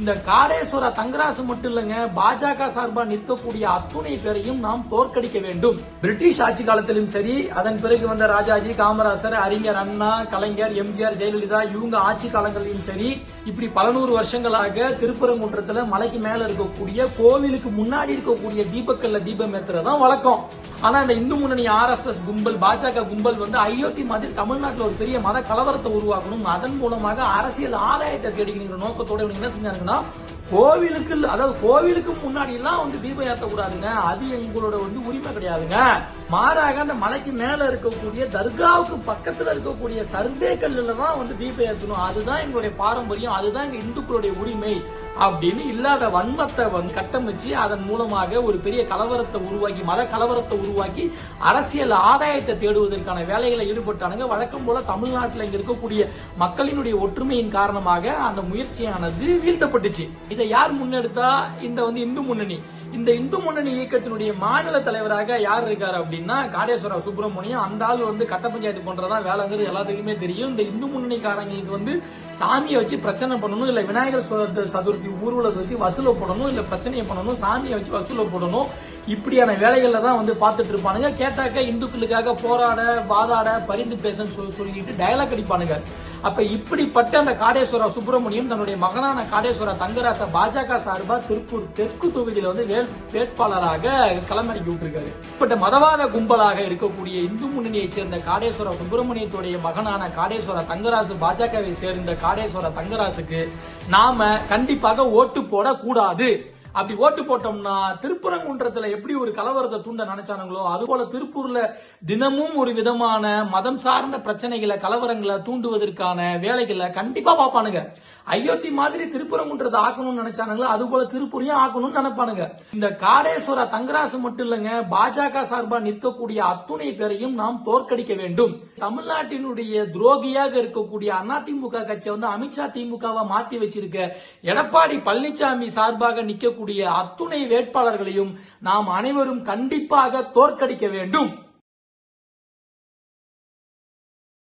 இந்த காடேஸ்வர தங்கராசு மட்டும் இல்லங்க, பாஜக சார்பா நிற்கக்கூடிய அத்துணை பேரையும் நாம் தோற்கடிக்க வேண்டும். பிரிட்டிஷ் ஆட்சி காலத்திலும் சரி, அதன் பிறகு வந்த ராஜாஜி, காமராசர், அறிஞர் அண்ணா, கலைஞர், எம்ஜிஆர், ஜெயலலிதா இவங்க ஆட்சி காலங்களிலும் சரி, இப்படி பல நூறு வருஷங்களாக திருப்பரங்குன்றத்துல மலைக்கு மேல இருக்கக்கூடிய கோவிலுக்கு முன்னாடி இருக்கக்கூடிய தீபக்கல்ல தீபம் ஏத்துறதான் வழக்கம். ஆனா இந்த இந்து முன்னணி RSS கும்பல், பாஜக கும்பல் வந்து அயோத்தி மாதிரி தமிழ்நாட்டில் ஒரு பெரிய மத கலவரத்தை உருவாக்கணும், அதன் மூலமாக அரசியல் ஆதாயத்தை தேடிக்கிற நோக்கத்தோட என்ன செஞ்சாங்கன்னா, கோவிலுக்கு அதாவது கோவிலுக்கு முன்னாடி எல்லாம் வந்து தீபம் ஏற்றக்கூடாதுங்க, அது எங்களோட வந்து உரிமை கிடையாதுங்க. மாறாக அந்த மலைக்கு மேல இருக்கக்கூடிய தர்காவுக்கு பக்கத்துல இருக்கக்கூடிய சர்வே கல்லுல தான் வந்து தீபம் ஏற்றணும், அதுதான் எங்களுடைய பாரம்பரியம், அதுதான் எங்க இந்துக்களுடைய உரிமை அப்படின்னு இல்லாத வன்மத்தை கட்டமைச்சு அதன் மூலமாக ஒரு பெரிய கலவரத்தை உருவாக்கி, மத கலவரத்தை உருவாக்கி அரசியல் ஆதாயத்தை தேடுவதற்கான வேலைகளை ஈடுபட்டானுங்க. வழக்கம் போல தமிழ்நாட்டில் இங்க இருக்கக்கூடிய மக்களினுடைய ஒற்றுமையின் காரணமாக அந்த முயற்சியானது வீழ்த்தப்பட்டுச்சு. இதை யார் முன்னெடுத்தா? இந்த வந்து இந்து முன்னணி. இந்த இந்து முன்னணி இயக்கத்தினுடைய மாநில தலைவராக யார் இருக்காரு அப்படின்னா காடேஸ்வர சுப்பிரமணியம். அந்த ஆள் வந்து கட்ட பஞ்சாயத்து பண்றதா வேலைங்கிறது எல்லாத்துக்குமே தெரியும். இந்த இந்து முன்னணிக்காரங்களுக்கு வந்து சாமியை வச்சு பிரச்சனை பண்ணணும், இல்ல விநாயகர் சதுர்த்தி ஊர்வலத்தை வச்சு வசூல போடணும், இல்ல பிரச்சனையை பண்ணணும், சாமியை வச்சு வசூல போடணும், இப்படியான வேலைகள்ல தான் வந்து பாத்துட்டு இருப்பானுங்க. கேட்டாக்க இந்துக்களுக்காக போராட, வாதாட, பரிந்து பேசன்னு சொல்லிட்டு டயலாக் அடிப்பானுங்க. அப்ப இப்படிப்பட்ட அந்த காடேஸ்வர சுப்பிரமணியம் தன்னுடைய மகனான காடேஸ்வர தங்கராச பாஜக சார்பா திருப்பூர் தெற்கு தொகுதியில வந்து வேட்பாளராக களமிறக்கி விட்டுருக்காரு. இப்பட்ட மதவாத கும்பலாக இருக்கக்கூடிய இந்து முன்னணியை சேர்ந்த காடேஸ்வர சுப்பிரமணியத்துடைய மகனான காடேஸ்வர தங்கராசு, பாஜகவை சேர்ந்த காடேஸ்வர தங்கராசுக்கு நாம கண்டிப்பாக ஓட்டு போட கூடாது. அப்படி ஓட்டு போட்டோம்னா திருப்பரங்குன்றத்துல எப்படி ஒரு கலவரத்தை தூண்ட நினைச்சானுங்களோ அதுபோல திருப்பூர்ல தினமும் ஒரு விதமான மதம் சார்ந்த பிரச்சனைகளை, கலவரங்களை தூண்டுவதற்கான வேலைகளை கண்டிப்பா பாப்பானுங்க. அயோத்தி மாதிரி திருப்பரங்குன்றத்தை ஆக்கணும்னு நினைச்சானுங்களோ அதுபோல திருப்பூரையும் ஆக்கணும்னு நினைப்பானுங்க. இந்த காடேஸ்வர தங்கராசு மட்டும் இல்லங்க, பாஜக சார்பா நிற்கக்கூடிய அத்துணை பேரையும் நாம் தோற்கடிக்க வேண்டும். தமிழ்நாட்டினுடைய துரோகியாக இருக்கக்கூடிய அதிமுக கட்சியை வந்து அமித்ஷா திமுகவா மாத்தி வச்சிருக்க எடப்பாடி பழனிசாமி சார்பாக நிற்கக்கூடிய அத்துணை வேட்பாளர்களையும் நாம் அனைவரும் கண்டிப்பாக தோற்கடிக்க வேண்டும்.